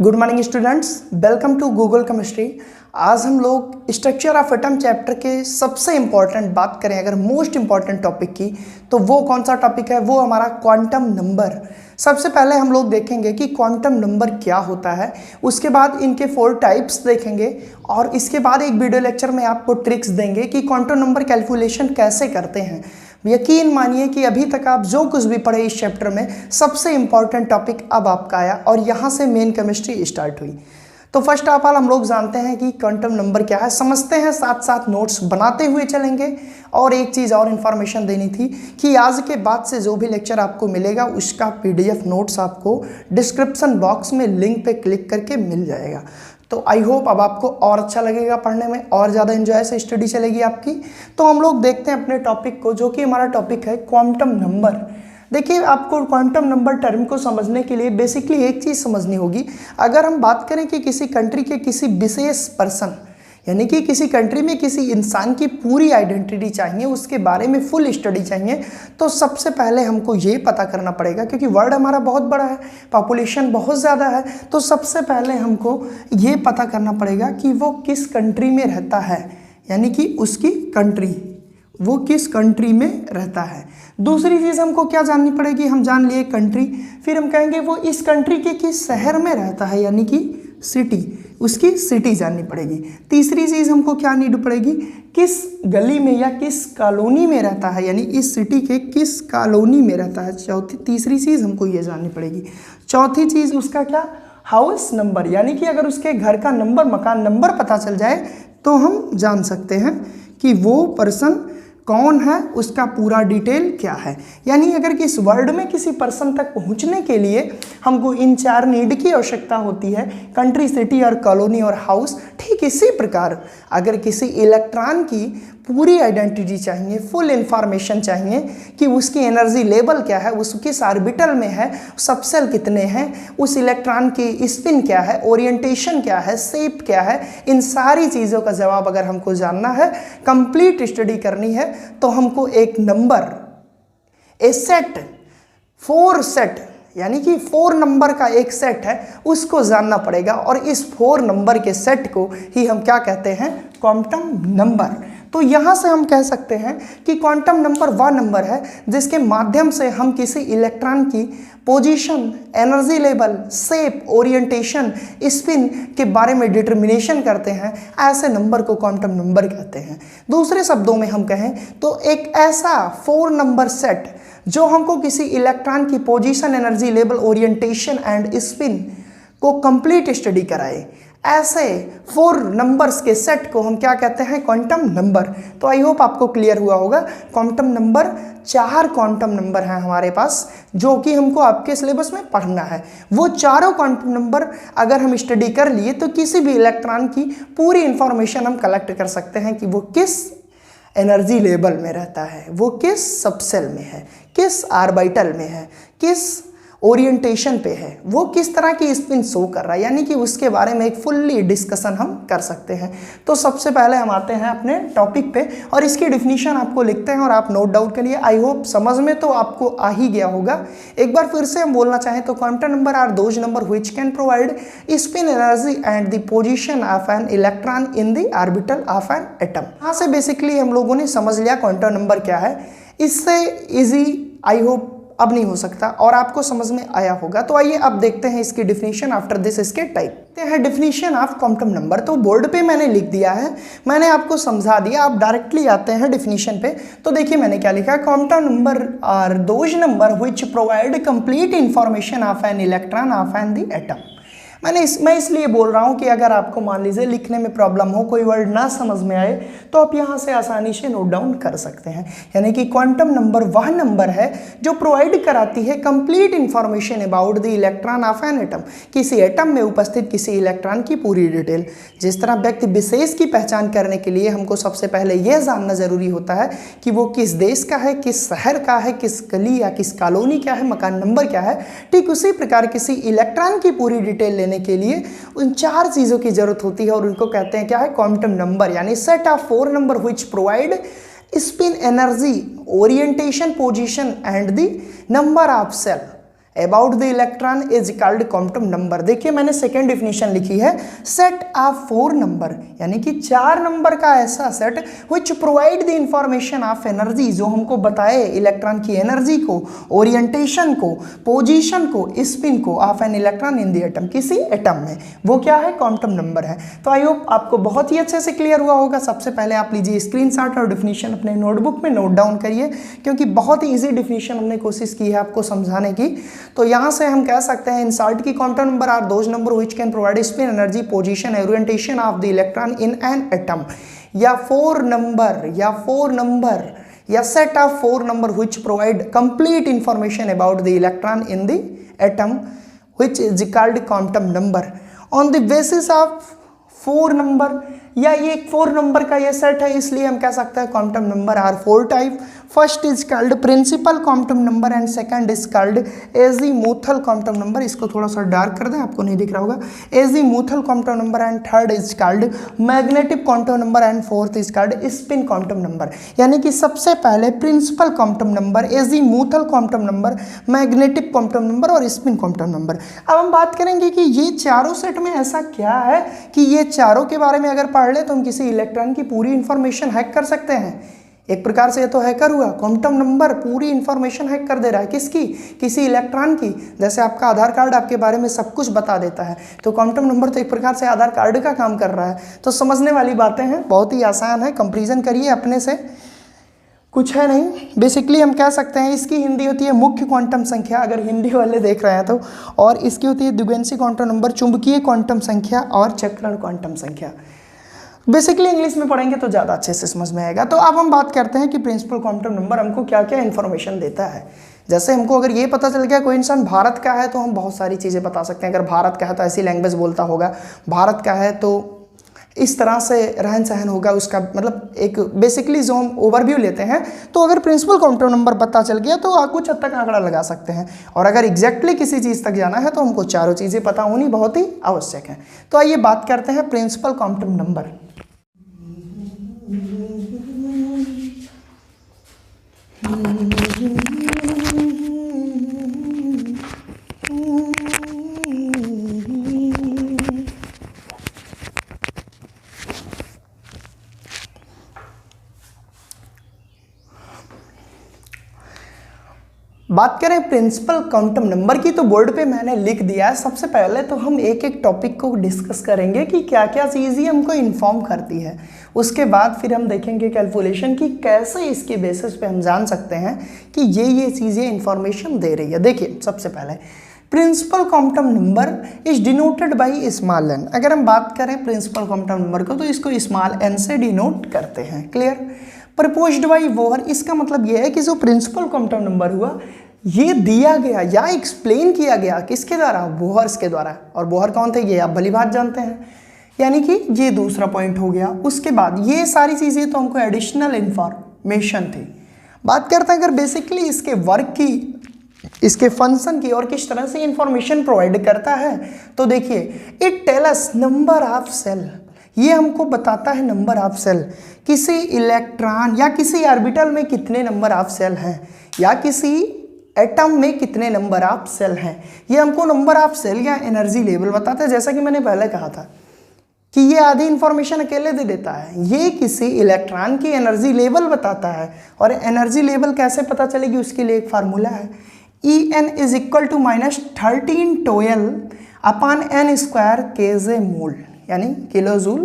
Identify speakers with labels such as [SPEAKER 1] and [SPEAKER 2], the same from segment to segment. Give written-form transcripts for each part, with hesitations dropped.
[SPEAKER 1] Good morning students, welcome to Google chemistry. आज हम लोग स्ट्रक्चर ऑफ एटम चैप्टर के सबसे इम्पॉर्टेंट बात करें अगर मोस्ट इम्पॉर्टेंट टॉपिक की, तो वो कौन सा टॉपिक है? वो हमारा क्वांटम नंबर। सबसे पहले हम लोग देखेंगे कि क्वांटम नंबर क्या होता है, उसके बाद इनके 4 टाइप्स देखेंगे और इसके बाद एक वीडियो लेक्चर में आपको ट्रिक्स देंगे कि क्वांटम नंबर कैलकुलेशन कैसे करते हैं। यकीन मानिए कि अभी तक आप जो कुछ भी पढ़े इस चैप्टर में, सबसे इंपॉर्टेंट टॉपिक अब आपका आया और यहाँ से मेन केमिस्ट्री स्टार्ट हुई। तो फर्स्ट ऑफ ऑल हम लोग जानते हैं कि क्वांटम नंबर क्या है, समझते हैं, साथ साथ नोट्स बनाते हुए चलेंगे। और एक चीज़ और इन्फॉर्मेशन देनी थी कि आज के बाद से जो भी लेक्चर आपको मिलेगा उसका PDF नोट्स आपको डिस्क्रिप्शन बॉक्स में लिंक पे क्लिक करके मिल जाएगा। तो आई होप अब आपको और अच्छा लगेगा पढ़ने में, और ज़्यादा एंजॉय से स्टडी चलेगी आपकी। तो हम लोग देखते हैं अपने टॉपिक को, जो कि हमारा टॉपिक है क्वांटम नंबर। देखिए, आपको क्वांटम नंबर टर्म को समझने के लिए बेसिकली एक चीज़ समझनी होगी। अगर हम बात करें कि किसी कंट्री के किसी विशेष पर्सन, यानी कि किसी कंट्री में किसी इंसान की पूरी आइडेंटिटी चाहिए, उसके बारे में फुल स्टडी चाहिए, तो सबसे पहले हमको ये पता करना पड़ेगा, क्योंकि वर्ल्ड हमारा बहुत बड़ा है, पॉपुलेशन बहुत ज़्यादा है, तो सबसे पहले हमको ये पता करना पड़ेगा कि वो किस कंट्री में रहता है, यानी कि उसकी कंट्री, वो किस कंट्री में रहता है। दूसरी चीज़ हमको क्या जाननी पड़ेगी? हम जान लिए कंट्री, फिर हम कहेंगे वो इस कंट्री के किस शहर में रहता है, यानी कि सिटी, उसकी सिटी जाननी पड़ेगी। तीसरी चीज़ हमको क्या नीड पड़ेगी? किस गली में या किस कॉलोनी में रहता है, यानी इस सिटी के किस कॉलोनी में रहता है। तीसरी चीज़ हमको ये जाननी पड़ेगी। चौथी चीज़ उसका क्या? हाउस नंबर, यानी कि अगर उसके घर का नंबर, मकान नंबर पता चल जाए तो हम जान सकते हैं कि वो पर्सन कौन है, उसका पूरा डिटेल क्या है। यानी अगर किस वर्ल्ड में किसी पर्सन तक पहुंचने के लिए हमको इन 4 नीड की आवश्यकता होती है, कंट्री, सिटी और कॉलोनी और हाउस, ठीक इसी प्रकार अगर किसी इलेक्ट्रॉन की पूरी आइडेंटिटी चाहिए, फुल इंफॉर्मेशन चाहिए कि उसकी एनर्जी लेवल क्या है, उस किस ऑर्बिटल में है, सबसेल कितने हैं, उस इलेक्ट्रॉन की स्पिन क्या है, ओरिएंटेशन क्या है, शेप क्या है, इन सारी चीज़ों का जवाब अगर हमको जानना है, कंप्लीट स्टडी करनी है, तो हमको एक नंबर, ए सेट, 4 सेट, यानी कि 4 नंबर का एक सेट है, उसको जानना पड़ेगा। और इस 4 नंबर के सेट को ही हम क्या कहते हैं? Quantum number. तो यहाँ से हम कह सकते हैं कि क्वांटम नंबर वह नंबर है जिसके माध्यम से हम किसी इलेक्ट्रॉन की position, energy level, shape, orientation, spin के बारे में डिटर्मिनेशन करते हैं। ऐसे नंबर को क्वांटम नंबर कहते हैं। दूसरे शब्दों में हम कहें तो एक ऐसा 4 नंबर सेट जो हमको किसी इलेक्ट्रॉन की position, energy level, orientation and spin को कंप्लीट स्टडी कराए, ऐसे 4 नंबर्स के सेट को हम क्या कहते हैं? Quantum number. तो आई होप आपको क्लियर हुआ होगा। क्वांटम नंबर 4 क्वांटम नंबर हैं हमारे पास, जो कि हमको आपके सिलेबस में पढ़ना है। वो चारों क्वांटम नंबर अगर हम स्टडी कर लिए तो किसी भी इलेक्ट्रॉन की पूरी इंफॉर्मेशन हम कलेक्ट कर सकते हैं कि वो किस एनर्जी लेवल में रहता है, वो किस सबसेल में है, किस ऑर्बिटल में है, किस ओरिएंटेशन पे है, वो किस तरह की स्पिन शो कर रहा है, यानी कि उसके बारे में एक फुल्ली डिस्कशन हम कर सकते हैं। तो सबसे पहले हम आते हैं अपने टॉपिक पे और इसकी डिफिनीशन आपको लिखते हैं और आप नोट डाउन करिए। आई होप समझ में तो आपको आ ही गया होगा। एक बार फिर से हम बोलना चाहें तो quantum number are those number which can provide spin energy and the position of an electron in the orbital of an atom. यहाँ से बेसिकली हम लोगों ने समझ लिया क्वांटम नंबर क्या है। इससे ईजी आई होप अब नहीं हो सकता और आपको समझ में आया होगा। तो आइए अब देखते हैं इसकी डिफिनीशन आफ्टर दिस, इसके टाइप हैं डिफिनीशन ऑफ क्वांटम नंबर। तो बोर्ड पे मैंने लिख दिया है, मैंने आपको समझा दिया। आप डायरेक्टली आते हैं डिफिनीशन पे। तो देखिए मैंने क्या लिखा है, quantum number are those number which provide complete information of an electron of an the atom. मैं इसलिए बोल रहा हूँ कि अगर आपको मान लीजिए लिखने में प्रॉब्लम हो, कोई वर्ड ना समझ में आए, तो आप यहाँ से आसानी से नोट डाउन कर सकते हैं। यानी कि क्वांटम नंबर वह नंबर है जो प्रोवाइड कराती है complete information about the electron of an atom, किसी एटम में उपस्थित किसी इलेक्ट्रॉन की पूरी डिटेल। जिस तरह व्यक्ति विशेष की पहचान करने के लिए हमको सबसे पहले यह जानना जरूरी होता है कि वो किस देश का है, किस शहर का है, किस गली या किस कॉलोनी का है, मकान नंबर क्या है, ठीक उसी प्रकार किसी इलेक्ट्रॉन की पूरी डिटेल के लिए उन 4 चीजों की जरूरत होती है और उनको कहते हैं क्या है? क्वांटम नंबर, यानी set of 4 number which provide spin energy, orientation, position and the number of shell, about the electron is called quantum number. देखिए मैंने सेकेंड डिफिनेशन लिखी है, सेट ऑफ 4 नंबर, यानी कि 4 नंबर का ऐसा set which provide the information of energy, जो हमको बताए इलेक्ट्रॉन की एनर्जी को, ओरिएंटेशन को, पोजीशन को, स्पिन को of an electron in the atom, किसी एटम में, वो क्या है, क्वांटम नंबर है। तो आई होप आपको बहुत ही अच्छे से क्लियर हुआ होगा। सबसे पहले आप लीजिए स्क्रीनशॉट और डिफिनीशन अपने नोटबुक में नोट डाउन करिए, क्योंकि बहुत ही इजी डिफिनीशन हमने कोशिश की है आपको समझाने की। तो यहाँ से हम कह सकते हैं इंसर्ट की quantum number are those number which can provide spin, energy, position, orientation of the electron in an atom, या 4 नंबर या set of 4 number which provide complete information about the electron in the atom which is called quantum number। on the basis of 4 number, या ये 4 number का ये set है, इसलिए हम कह सकते हैं quantum number are 4 type. First is called principal quantum number and second is called azimuthal quantum number. इसको थोड़ा सा डार्क कर दें, आपको नहीं दिख रहा होगा, azimuthal quantum number and third is called magnetic quantum number and fourth is called spin quantum number. यानी कि सबसे पहले principal quantum number, azimuthal quantum number, magnetic quantum number और स्पिन क्वांटम नंबर। अब हम बात करेंगे कि ये चारों सेट में ऐसा क्या है कि ये चारों के बारे में अगर पढ़ ले तो हम किसी इलेक्ट्रॉन की पूरी इंफॉर्मेशन हैक कर सकते हैं। एक प्रकार से ये तो हैकर हुआ, क्वांटम नंबर पूरी इंफॉर्मेशन हैक कर दे रहा है, किसकी, किसी इलेक्ट्रॉन की। जैसे आपका आधार कार्ड आपके बारे में सब कुछ बता देता है, तो क्वांटम नंबर तो एक प्रकार से आधार कार्ड का काम कर रहा है। तो समझने वाली बातें हैं, बहुत ही आसान है, कंपैरिजन करिए अपने से, कुछ है नहीं। बेसिकली हम कह सकते हैं इसकी हिंदी होती है मुख्य क्वांटम संख्या, अगर हिंदी वाले देख रहे हैं तो, और इसकी होती है द्विगुणित क्वांटम नंबर, चुंबकीय क्वांटम संख्या और चक्रण क्वांटम संख्या। बेसिकली इंग्लिश में पढ़ेंगे तो ज़्यादा अच्छे से समझ में आएगा। तो अब हम बात करते हैं कि प्रिंसिपल क्वांटम नंबर हमको क्या क्या इन्फॉर्मेशन देता है। जैसे हमको अगर ये पता चल गया कोई इंसान भारत का है तो हम बहुत सारी चीज़ें बता सकते हैं। अगर भारत का है तो ऐसी लैंग्वेज बोलता होगा, भारत का है तो इस तरह से रहन सहन होगा उसका, मतलब एक बेसिकली जो हम ओवरव्यू लेते हैं। तो अगर प्रिंसिपल क्वांटम नंबर पता चल गया तो कुछ हद तक आंकड़ा लगा सकते हैं। और अगर एग्जैक्टली किसी चीज़ तक जाना है तो हमको चारों चीज़ें पता होनी बहुत ही आवश्यक है। तो आइए बात करते हैं प्रिंसिपल क्वांटम नंबर। बात करें प्रिंसिपल क्वांटम नंबर की तो बोर्ड पे मैंने लिख दिया है। सबसे पहले तो हम एक एक टॉपिक को डिस्कस करेंगे कि क्या क्या चीज़ें हमको इन्फॉर्म करती है। उसके बाद फिर हम देखेंगे कैलकुलेशन की कैसे इसके बेसिस पे हम जान सकते हैं कि ये चीज़ें इंफॉर्मेशन दे रही है। देखिए सबसे पहले principal quantum number is denoted by small n. अगर हम बात करें प्रिंसिपल क्वांटम नंबर को तो इसको स्मॉल एन से डिनोट करते हैं। क्लियर। प्रपोज्ड बाई वोहर, इसका मतलब यह है कि जो प्रिंसिपल क्वांटम नंबर हुआ ये दिया गया या एक्सप्लेन किया गया किसके द्वारा, बोहर्स के द्वारा। और बोहर कौन थे ये आप भली बात जानते हैं, यानी कि ये दूसरा पॉइंट हो गया। उसके बाद ये सारी चीज़ें तो हमको एडिशनल इंफॉर्मेशन थी। बात करते हैं अगर बेसिकली इसके वर्क की, इसके फंक्शन की और किस तरह से इंफॉर्मेशन प्रोवाइड करता है, तो देखिए it tell us number of shell, ये हमको बताता है नंबर ऑफ सेल, किसी इलेक्ट्रॉन या किसी ऑर्बिटल में कितने नंबर ऑफ सेल हैं या किसी एटम में कितने नंबर ऑफ सेल हैं। ये हमको नंबर ऑफ सेल या एनर्जी लेवल बताता है। जैसा कि मैंने पहले कहा था कि ये आधी इंफॉर्मेशन अकेले दे देता है, ये किसी इलेक्ट्रॉन की एनर्जी लेवल बताता है। और एनर्जी लेवल कैसे पता चलेगी उसके लिए एक फार्मूला है, En is equal to -1312 upon n square kJ mole, यानी किलो जूल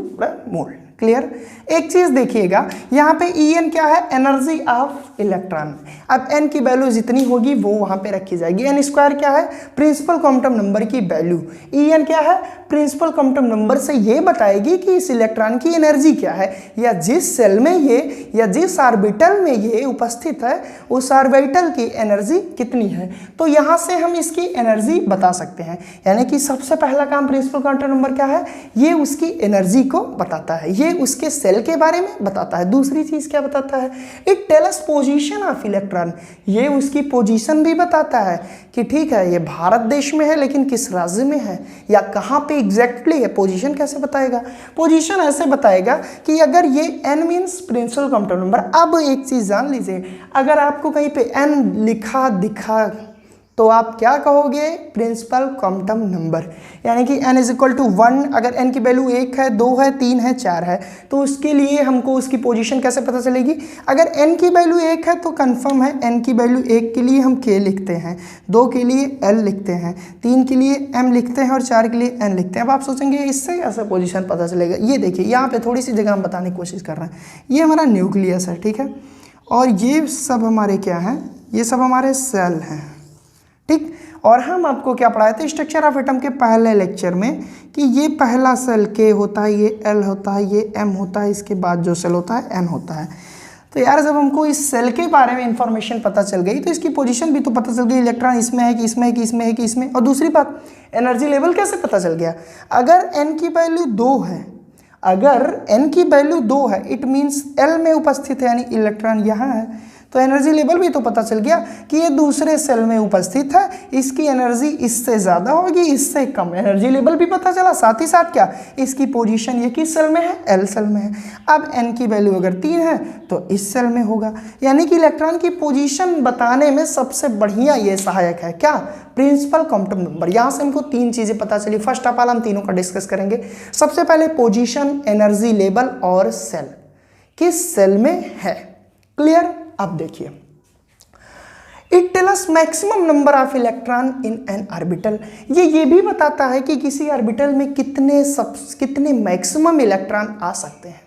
[SPEAKER 1] मोल। क्लियर। एक चीज देखिएगा यहाँ पे En क्या है, एनर्जी ऑफ इलेक्ट्रॉन। अब n की वैल्यू जितनी होगी वो वहां पे रखी जाएगी। n स्क्वायर क्या है, प्रिंसिपल क्वांटम नंबर की वैल्यू। En क्या है, प्रिंसिपल क्वांटम नंबर से ये बताएगी कि इस इलेक्ट्रॉन की एनर्जी क्या है, या जिस सेल में ये या जिस ऑर्बिटल में ये उपस्थित है उस ऑर्बिटल की एनर्जी कितनी है। तो यहाँ से हम इसकी एनर्जी बता सकते हैं। यानी कि सबसे पहला काम प्रिंसिपल क्वांटम नंबर क्या है, ये उसकी एनर्जी को बताता है, ये उसके सेल के बारे में बताता है। दूसरी चीज क्या बताता है, it tell us position of electron, ये उसकी पोजीशन भी बताता है कि ठीक है ये भारत देश में है लेकिन किस राज्य में है या कहाँ पे एग्जैक्टली है। पोजीशन कैसे बताएगा, पोजीशन ऐसे बताएगा कि अगर ये n means principal quantum number. अब एक चीज जान लीजिए, अगर आपको कहीं पे n लिखा दिखा तो आप क्या कहोगे, प्रिंसिपल क्वांटम नंबर। यानी कि n इज इक्वल टू 1, अगर n की वैल्यू 1 है, 2 है, 3 है, 4 है, तो उसके लिए हमको उसकी पोजीशन कैसे पता चलेगी। अगर n की वैल्यू 1 है तो कंफर्म है n की वैल्यू 1 के लिए हम k लिखते हैं, 2 के लिए l लिखते हैं, 3 के लिए m लिखते हैं और 4 के लिए n लिखते हैं। अब आप सोचेंगे इससे कैसे पोजीशन पता चलेगा। ये देखिए यहाँ पे थोड़ी सी जगह हम बताने की कोशिश कर रहे हैं। ये हमारा न्यूक्लियस है, ठीक है, और ये सब हमारे क्या हैं, ये सब हमारे सेल हैं, ठीक। और हम आपको क्या पढ़ाए थे स्ट्रक्चर ऑफ एटम के पहले लेक्चर में कि ये पहला सेल K होता है, ये L होता है, ये M होता है, इसके बाद जो सेल होता है N होता है। तो यार जब हमको इस सेल के बारे में इंफॉर्मेशन पता चल गई तो इसकी पोजीशन भी तो पता चल गई, इलेक्ट्रॉन इसमें है कि इसमें है कि इसमें है कि इसमें। और दूसरी बात, एनर्जी लेवल कैसे पता चल गया। अगर n की वैल्यू 2 है, अगर n की वैल्यू 2 है, इट मीन्स L में उपस्थित है, यानी इलेक्ट्रॉन यहाँ है, तो एनर्जी लेवल भी तो पता चल गया कि ये दूसरे सेल में उपस्थित है, इसकी एनर्जी इससे ज़्यादा होगी, इससे कम। एनर्जी लेवल भी पता चला, साथ ही साथ क्या, इसकी पोजीशन ये किस सेल में है, L सेल में है। अब n की वैल्यू अगर 3 है तो इस सेल में होगा। यानी कि इलेक्ट्रॉन की पोजीशन बताने में सबसे बढ़िया ये सहायक है, क्या, प्रिंसिपल क्वांटम नंबर। यहाँ से हमको 3 चीज़ें पता चली। फर्स्ट ऑफ ऑल हम तीनों का डिस्कस करेंगे। सबसे पहले पोजीशन, एनर्जी लेवल और सेल, किस सेल में है, क्लियर। अब देखिए, it tell us maximum number of electron in an orbital. ये भी बताता है कि किसी ऑर्बिटल में कितने मैक्सिमम इलेक्ट्रॉन आ सकते हैं।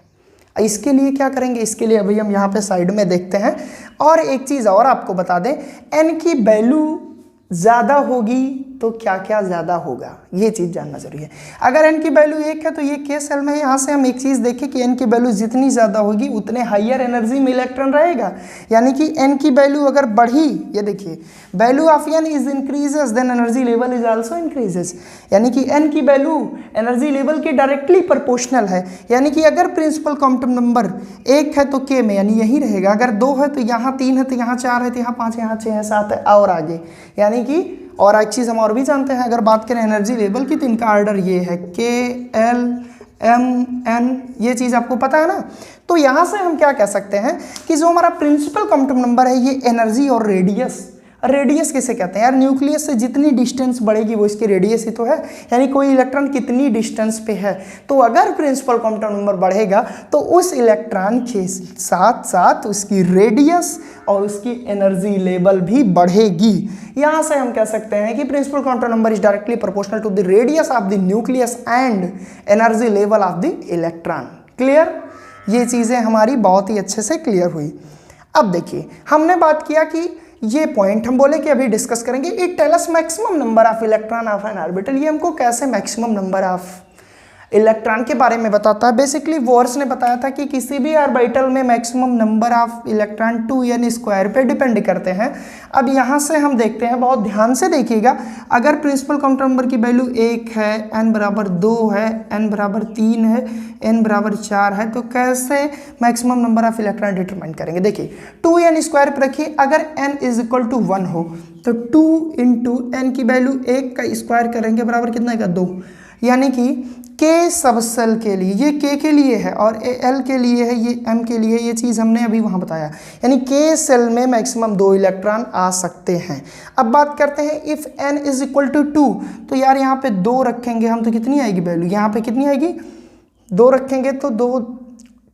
[SPEAKER 1] इसके लिए क्या करेंगे, इसके लिए अभी हम यहाँ पे साइड में देखते हैं। और एक चीज़ और आपको बता दें, एन की वैल्यू ज़्यादा होगी तो क्या क्या ज़्यादा होगा, ये चीज़ जानना जरूरी है। अगर n की वैल्यू 1 है तो ये k सेल में है। यहाँ से हम एक चीज़ देखें कि n की वैल्यू जितनी ज़्यादा होगी उतने हाइयर एनर्जी में इलेक्ट्रॉन रहेगा। यानी कि n की वैल्यू अगर बढ़ी, ये देखिए, value of n is increases then energy level is also increases. यानी कि n की वैल्यू एनर्जी लेवल के डायरेक्टली प्रोपोर्शनल है। यानी कि अगर प्रिंसिपल क्वांटम नंबर 1 है तो k में यानी यही रहेगा, अगर 2 है तो यहाँ 3 है तो यहाँ 4 है तो यहाँ 5 यहाँ 6 है 7 है और आगे। यानी कि और एक चीज़ हम और भी जानते हैं, अगर बात करें एनर्जी लेवल की तो इनका ऑर्डर ये है K L M N, ये चीज़ आपको पता है ना। तो यहाँ से हम क्या कह सकते हैं कि जो हमारा प्रिंसिपल क्वांटम नंबर है ये एनर्जी और रेडियस, रेडियस किसे कहते हैं यार, न्यूक्लियस से जितनी डिस्टेंस बढ़ेगी वो इसकी रेडियस ही तो है। यानी कोई इलेक्ट्रॉन कितनी डिस्टेंस पे है, तो अगर प्रिंसिपल क्वांटम नंबर बढ़ेगा तो उस इलेक्ट्रॉन के साथ साथ उसकी रेडियस और उसकी एनर्जी लेवल भी बढ़ेगी। यहाँ से हम कह सकते हैं कि principal quantum number is directly proportional to the radius of the nucleus and energy level of the electron. Clear, ये चीज़ें हमारी बहुत ही अच्छे से क्लियर हुई। अब देखिए, हमने बात किया कि ये पॉइंट हम बोले कि अभी डिस्कस करेंगे। It tell us maximum number of electron of an orbital. ये हमको कैसे मैक्सिमम नंबर ऑफ इलेक्ट्रॉन के बारे में बताता है। बेसिकली वॉर्स ने बताया था कि किसी भी ऑर्बिटल में maximum number of electron 2n² पे डिपेंड करते हैं। अब यहाँ से हम देखते हैं, बहुत ध्यान से देखिएगा, अगर प्रिंसिपल क्वांटम नंबर की वैल्यू 1 है, n बराबर 2 है, n बराबर 3 है, n बराबर 4 है, तो कैसे maximum number of electron determine करेंगे। देखिए 2n² पे रखिए, अगर n इज इक्वल टू 1 हो तो 2 इंटू n की वैल्यू 1 का स्क्वायर करेंगे बराबर कितना का 2। यानी कि k सब सेल के लिए, ये k के लिए है और l के लिए है, ये m के लिए, ये चीज़ हमने अभी वहाँ बताया। यानी k सेल में मैक्सिमम 2 इलेक्ट्रॉन आ सकते हैं। अब बात करते हैं if n is equal to 2, तो यार यहाँ पे 2 रखेंगे हम तो कितनी आएगी वैल्यू, यहाँ पे कितनी आएगी, 2 रखेंगे तो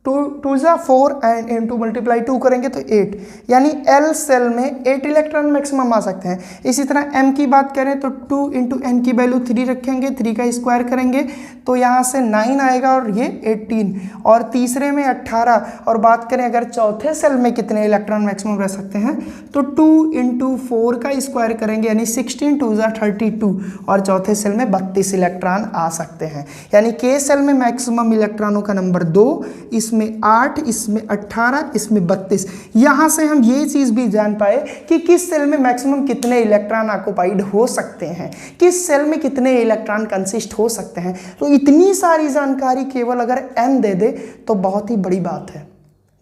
[SPEAKER 1] 2 ज़ा 4 एंड इंटू मल्टीप्लाई 2 करेंगे तो 8। यानी L सेल में 8 इलेक्ट्रॉन मैक्सिमम आ सकते हैं। इसी तरह M की बात करें तो 2 इंटू n की वैल्यू 3 रखेंगे, 3 का स्क्वायर करेंगे तो यहाँ से 9 आएगा और ये 18, और तीसरे में 18। और बात करें अगर चौथे सेल में कितने इलेक्ट्रॉन मैक्सिमम रह सकते हैं तो 2 इंटू 4 का स्क्वायर करेंगे, यानी 16 2 ज़ा 32, और चौथे सेल में 32 इलेक्ट्रॉन आ सकते हैं। यानी K सेल में मैक्सिमम इलेक्ट्रॉनों का नंबर 2, इसमें 8, इसमें 18, इसमें 32। यहाँ से हम ये चीज़ भी जान पाए कि किस सेल में मैक्सिमम कितने इलेक्ट्रॉन ऑक्युपाइड हो सकते हैं, किस सेल में कितने इलेक्ट्रॉन कंसिस्ट हो सकते हैं। तो इतनी सारी जानकारी केवल अगर n दे दे तो बहुत ही बड़ी बात है,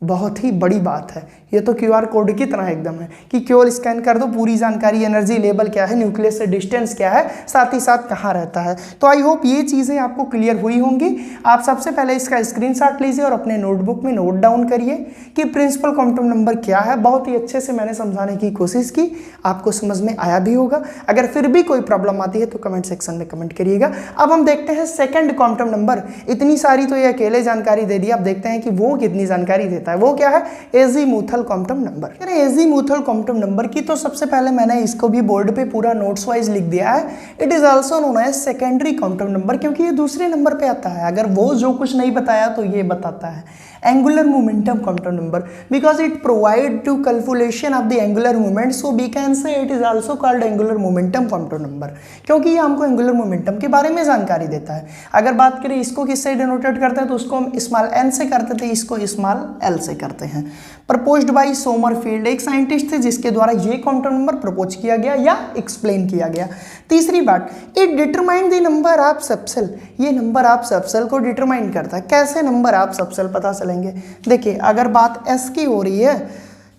[SPEAKER 1] बहुत ही बड़ी बात है। ये तो QR कोड की तरह एकदम है कि केवल स्कैन कर दो, पूरी जानकारी, एनर्जी लेवल क्या है, न्यूक्लियस से डिस्टेंस क्या है, साथ ही साथ कहाँ रहता है। तो आई होप ये चीज़ें आपको क्लियर हुई होंगी। आप सबसे पहले इसका स्क्रीनशॉट लीजिए और अपने नोटबुक में नोट डाउन करिए कि प्रिंसिपल क्वांटम नंबर क्या है। बहुत ही अच्छे से मैंने समझाने की कोशिश की, आपको समझ में आया भी होगा। अगर फिर भी कोई प्रॉब्लम आती है तो कमेंट सेक्शन में कमेंट करिएगा। अब हम देखते हैं सेकंड क्वांटम नंबर। इतनी सारी तो ये अकेले जानकारी दे दी, अब देखते हैं कि वो कितनी जानकारी देता है। वो क्या है? Azimuthal quantum number. Azimuthal quantum number की तो सबसे पहले मैंने इसको भी बोर्ड पे पूरा नोट्स वाइज लिख दिया है। It is also known as secondary quantum number, क्योंकि ये दूसरे नंबर पे आता है। अगर वो जो कुछ नहीं बताया तो ये बताता है। Angular momentum quantum number, because it provide to calculation of the angular moment, so we can say it is also called angular momentum quantum number, क्योंकि ये हमको एंगुलर मोमेंटम के बारे में जानकारी देता है। अगर बात करें इसको किससे डिनोटेड करते हैं तो उसको हम स्मॉल n से करते थे, इसको स्मॉल l से करते हैं। प्रपोज्ड बाय सोमरफील्ड, एक साइंटिस्ट थे जिसके द्वारा ये क्वांटम नंबर प्रपोज किया गया या एक्सप्लेन किया गया। तीसरी बात, it determine the number of subshell, ये नंबर ऑफ सबसेल को डिटरमाइन करता है। कैसे नंबर ऑफ सबसेल पता चलेंगे? देखिए, अगर बात s की हो रही है,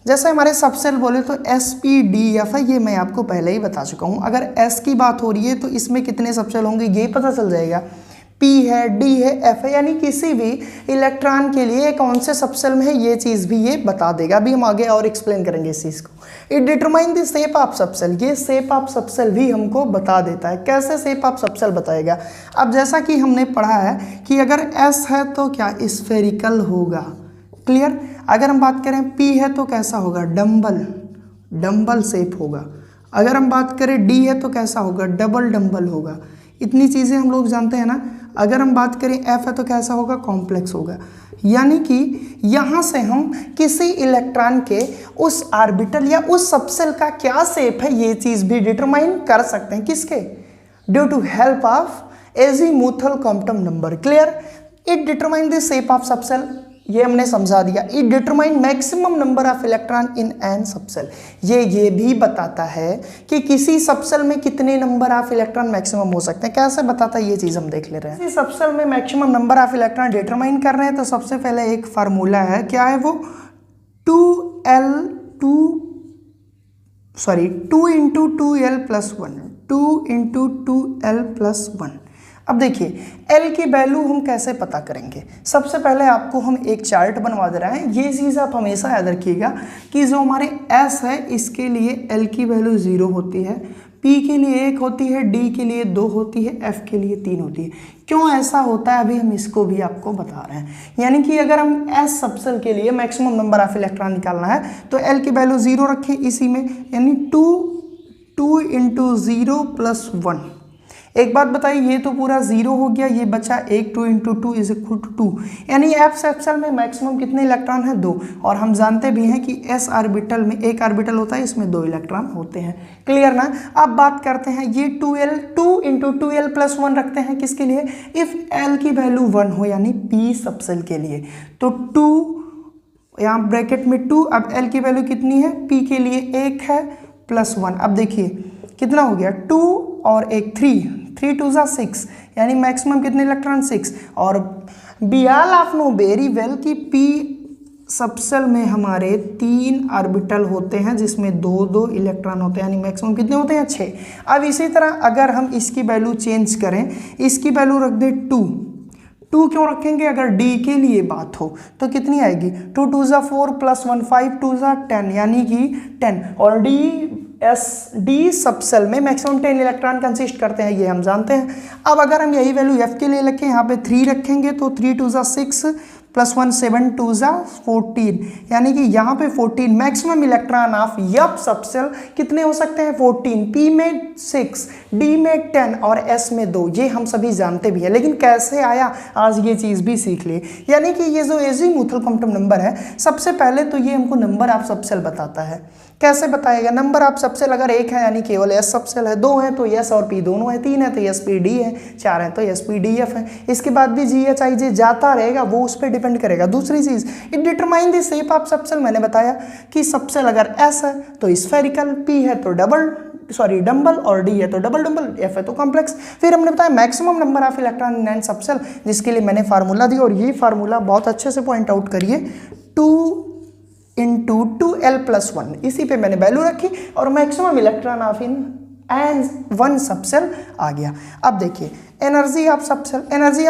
[SPEAKER 1] जैसे हमारे सबसेल बोले तो SPDF है, ये मैं आपको पहले ही बता चुका हूँ। अगर S की बात हो रही है तो इसमें कितने सबसेल होंगे ये पता चल जाएगा। P है, D है, F है, यानी किसी भी इलेक्ट्रॉन के लिए कौन से सबसेल में है ये चीज़ भी ये बता देगा। अभी हम आगे और एक्सप्लेन करेंगे इस चीज़ को। It determine the shape of subshell, ये शेप ऑफ सबसेल भी हमको बता देता है। कैसे शेप ऑफ सबसेल बताएगा? अब जैसा कि हमने पढ़ा है कि अगर S है तो क्या स्फेरिकल होगा, क्लियर। अगर हम बात करें P है तो कैसा होगा? डम्बल शेप होगा। अगर हम बात करें D है तो कैसा होगा? डम्बल होगा। इतनी चीज़ें हम लोग जानते हैं ना। अगर हम बात करें F है तो कैसा होगा? कॉम्प्लेक्स होगा। यानी कि यहाँ से हम किसी इलेक्ट्रॉन के उस ऑर्बिटल या उस सबसेल का क्या शेप है ये चीज़ भी डिटरमाइन कर सकते हैं। किसके? Due to help of azimuthal quantum number, clear. It determine the shape of subshell, ये हमने समझा दिया। It determine maximum number of electron in an subshell, ये भी बताता है कि किसी सबसेल में कितने नंबर ऑफ इलेक्ट्रॉन मैक्सिमम हो सकते हैं। कैसे बताता है ये चीज़ हम देख ले रहे हैं। किसी सबसेल में maximum number of electron determine कर रहे हैं तो सबसे पहले एक फार्मूला है, क्या है वो? 2 into 2l plus 1, 2 into 2l plus 1। अब देखिए L की वैल्यू हम कैसे पता करेंगे? सबसे पहले आपको हम एक चार्ट बनवा दे रहे हैं। ये चीज़ आप हमेशा याद रखिएगा कि जो हमारे S है इसके लिए L की वैल्यू 0 होती है, P के लिए 1 होती है, D के लिए 2 होती है, F के लिए 3 होती है। क्यों ऐसा होता है अभी हम इसको भी आपको बता रहे हैं। यानी कि अगर हम S सबसेल के लिए मैक्सिमम नंबर ऑफ इलेक्ट्रॉन निकालना है तो L की वैल्यू 0 रखें इसी में, यानी 2 इंटू 0 प्लस 1। एक बात बताइए, ये तो पूरा 0 हो गया, ये बचा 1, 2 इंटू 2 इज इक्वल टू 2, यानी F सबसेल में मैक्सिमम कितने इलेक्ट्रॉन है? 2। और हम जानते भी हैं कि S ऑर्बिटल में एक ऑर्बिटल होता है, इसमें 2 इलेक्ट्रॉन होते हैं, क्लियर ना। अब बात करते हैं ये 2 इंटू 2l प्लस 1 रखते हैं किसके लिए? इफ़ L की वैल्यू 1 हो, यानी P सबसेल के लिए, तो 2 यहाँ ब्रैकेट में 2, अब L की वैल्यू कितनी है? P के लिए 1 है प्लस 1। अब देखिए कितना हो गया? 2 और 1 3 2 जा 6, यानी मैक्सिमम कितने इलेक्ट्रॉन? 6। और we all of know very well कि P सबसेल में हमारे 3 ऑर्बिटल होते हैं जिसमें 2 इलेक्ट्रॉन होते हैं, यानी मैक्सिमम कितने होते हैं? 6। अब इसी तरह अगर हम इसकी वैल्यू चेंज करें, इसकी वैल्यू रख दें 2 क्यों रखेंगे? अगर D के लिए बात हो तो कितनी आएगी? 2 2 जा 4 प्लस 1 5 2 जा 10, यानी कि 10। और D सबसेल में मैक्सिमम 10 इलेक्ट्रॉन कंसिस्ट करते हैं, ये हम जानते हैं। अब अगर हम यही वैल्यू F के लिए रखें, यहाँ पे 3 रखेंगे तो 3 2 जा 6 प्लस 1 7 2 जा 14, यानी कि यहाँ पे 14 maximum electron of F subshell कितने हो सकते हैं? 14। P में 6, D में 10 और S में 2, ये हम सभी जानते भी हैं। लेकिन कैसे आया, आज ये चीज़ भी सीख लिए। यानी कि ये जो एजीमुथल क्वांटम नंबर है, सबसे पहले तो ये हमको नंबर ऑफ सबसेल बताता है। कैसे बताएगा? नंबर ऑफ सबसेल अगर 1 है यानी केवल S सबसेल है, 2 है तो S और P दोनों है, 3 है तो SPD है, 4 है तो SPDF है। इसके बाद भी GHIJ जाता रहेगा, वो उस पर डिपेंड करेगा। दूसरी चीज़, it determine the shape of subshell. मैंने बताया कि सबसेल अगर S है तो स्फेरिकल, P है तो डम्बल और D है तो डबल, F है तो कॉम्प्लेक्स। फिर हमने बताया maximum number of electron in an subshell, जिसके लिए मैंने फार्मूला दी, और ये फार्मूला बहुत अच्छे से पॉइंट आउट करिए। 2 × 2l+1, इसी पे मैंने वैल्यू रखी और maximum electron of in N1 subshell आ गया। अब देखिए एनर्जी ऑफ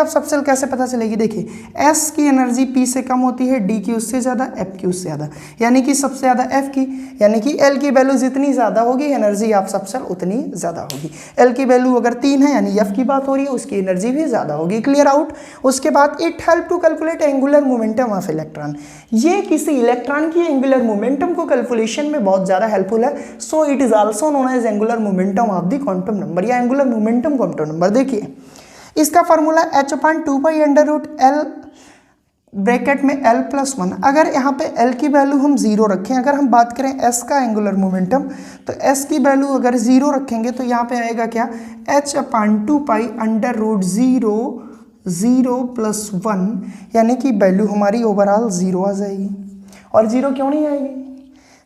[SPEAKER 1] सबसेल कैसे पता चलेगी? देखिए S की एनर्जी P से कम होती है, D की उससे ज़्यादा, F की उससे ज़्यादा, यानी कि सबसे ज़्यादा F की, यानी कि L की वैल्यू जितनी ज़्यादा होगी एनर्जी ऑफ सबसेल उतनी ज़्यादा होगी। L की वैल्यू अगर 3 है यानी F की बात हो रही है, उसकी एनर्जी भी ज़्यादा होगी। Clear out. उसके बाद it help to calculate angular momentum of electron, ये किसी इलेक्ट्रॉन की एंगुलर मोमेंटम को कैलकुलेशन में बहुत ज़्यादा हेल्पफुल है। So it is also known as angular momentum of the quantum number या एंगुलर मोमेंटम क्वांटम नंबर। देखिए इसका फॉर्मूला h/2π√L ब्रैकेट में L+1। अगर यहाँ पे L की वैल्यू हम 0 रखें, अगर हम बात करें S का एंगुलर मोमेंटम, तो S की वैल्यू अगर 0 रखेंगे तो यहाँ पे आएगा क्या, h/2π√0 यानी कि वैल्यू हमारी ओवरऑल 0 आ जाएगी। और 0 क्यों नहीं आएगी?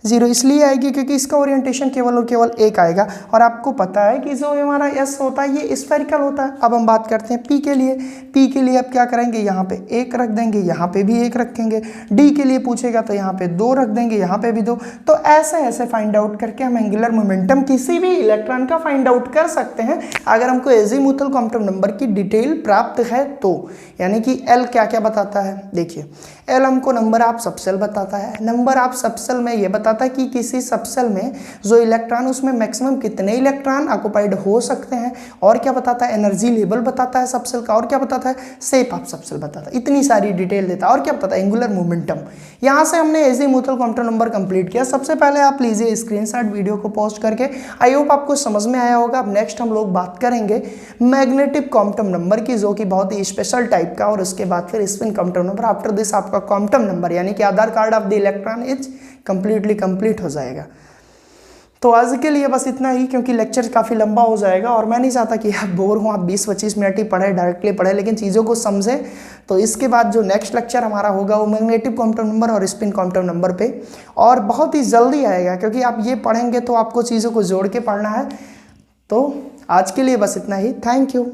[SPEAKER 1] 0 इसलिए आएगी क्योंकि इसका ओरिएंटेशन केवल और केवल 1 आएगा। और आपको पता है कि जो हमारा S होता है ये स्फेरिकल होता है। अब हम बात करते हैं P के लिए। P के लिए अब क्या करेंगे, यहाँ पे 1 रख देंगे, यहाँ पे भी 1 रखेंगे। D के लिए पूछेगा तो यहाँ पे 2 रख देंगे, यहाँ पे भी 2। तो ऐसे ऐसे फाइंड आउट करके हम एंगुलर मोमेंटम किसी भी इलेक्ट्रॉन का फाइंड आउट कर सकते हैं अगर हमको एजीमुथल क्वांटम नंबर की डिटेल प्राप्त है तो। यानी कि L क्या क्या बताता है? देखिए L हमको नंबर ऑफ सबसेल बताता है। नंबर ऑफ सबसेल में ये बताता है कि किसी सबसेल में जो इलेक्ट्रॉन उसमें मैक्सिमम कितने इलेक्ट्रॉन ऑक्युपाइड हो सकते हैं। और क्या बताता है? एनर्जी लेवल बताता है सबसेल का। और क्या बताता है? शेप ऑफ सबसेल बताता है। इतनी सारी डिटेल देता है। और क्या बताता है? Angular momentum. यहाँ से हमने एजीमुथल क्वांटम नंबर कंप्लीट किया। सबसे पहले आप लीजिए स्क्रीनशॉट वीडियो को पोस्ट करके। आई होप आपको समझ में आया होगा। अब नेक्स्ट हम लोग बात करेंगे मैग्नेटिक क्वांटम नंबर की, जो कि बहुत ही स्पेशल टाइप का। और उसके बाद फिर spin quantum number. After this आपका क्वांटम नंबर यानी कि Aadhaar card of the electron is completely complete हो जाएगा। तो आज के लिए बस इतना ही, क्योंकि लेक्चर काफ़ी लंबा हो जाएगा और मैं नहीं चाहता कि आप बोर हों, आप 20-25 मिनट ही पढ़े, डायरेक्टली पढ़े, लेकिन चीज़ों को समझें। तो इसके बाद जो नेक्स्ट लेक्चर हमारा होगा वो मैग्नेटिक क्वांटम नंबर और स्पिन क्वांटम नंबर पे, और बहुत ही जल्दी आएगा, क्योंकि आप ये पढ़ेंगे तो आपको चीज़ों को जोड़ के पढ़ना है। तो आज के लिए बस इतना ही। Thank you.